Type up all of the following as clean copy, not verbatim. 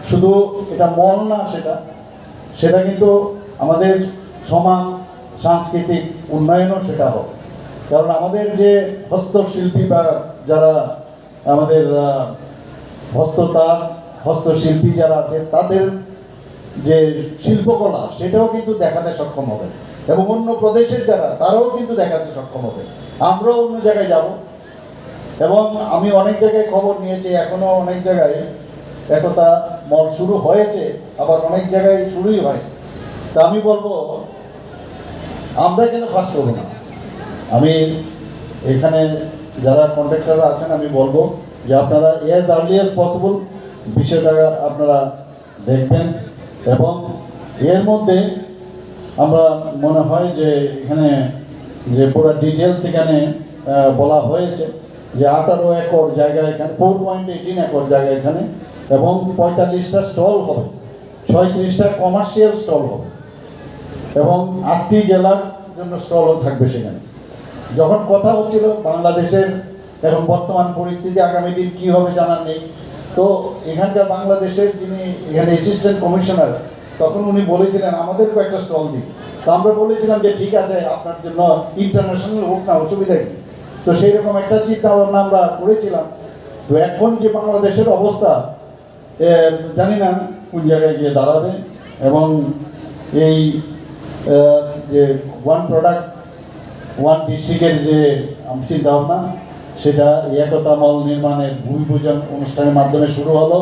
শুধু এটা মল না, সেটা কিন্তু আমাদের সমাজ সাংস্কৃতিক উন্নয়নও সেটা হোক। কারণ আমাদের যে হস্তশিল্পী বা যারা আমাদের হস্তশিল্পী যারা আছে তাদের যে শিল্পকলা সেটাও কিন্তু দেখাতে সক্ষম হবে, এবং অন্য প্রদেশের যারা তারাও কিন্তু দেখাতে সক্ষম হবে। আমরাও অন্য জায়গায় যাব, এবং আমি অনেক জায়গায় খবর নিয়েছি এখনো অনেক জায়গায় একতা মল শুরু হয়েছে, আবার অনেক জায়গায় শুরুই হয়। তা আমি বলবো আমরা যেন ফার্স্ট করবো না। আমি এখানে যারা কন্ট্রাক্টররা আছেন আমি বলবো যে আপনারা অ্যাজ আর্লি অ্যাজ পসিবল বিষয়টা আপনারা দেখবেন, এবং এর মধ্যে আমরা মনে হয় যে এখানে যে পুরো ডিটেলস এখানে বলা হয়েছে যে 18 একর জায়গা এখানে, 4.18 একর জায়গা এখানে, এবং 45টা স্টল হবে, 36টা কমার্শিয়াল স্টল হবে, এবং 8টি জেলার জন্য স্টলও থাকবে সেখানে। যখন কথা হচ্ছিল বাংলাদেশের এখন বর্তমান পরিস্থিতি আগামী দিন কী হবে জানার নেই, তো এখানকার বাংলাদেশের যিনি এখানে অ্যাসিস্ট্যান্ট কমিশনার তখন উনি বলেছিলেন আমাদেরকেও একটা স্টল দিন। তো আমরা বলেছিলাম যে ঠিক আছে আপনার জন্য ইন্টারন্যাশনাল হোক না, অসুবিধা কী। তো সেই রকম একটা চিন্তা ভাবনা আমরা করেছিলাম। তো এখন যে বাংলাদেশের অবস্থা জানি না কোন জায়গায় গিয়ে দাঁড়াবে, এবং এই যে ওয়ান প্রোডাক্ট ওয়ান ডিস্ট্রিক্টের যে চিন্তা ভাবনা সেটা একতা মল নির্মাণের ভূমি পূজন অনুষ্ঠানের মাধ্যমে শুরু হলো,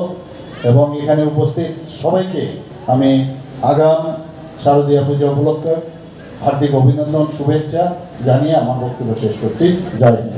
এবং এখানে উপস্থিত সবাইকে আমি আগাম শারদীয়া পূজা উপলক্ষে হার্দিক অভিনন্দন শুভেচ্ছা জানিয়ে আমার বক্তব্য শেষ করছি। জয় হিন্দ।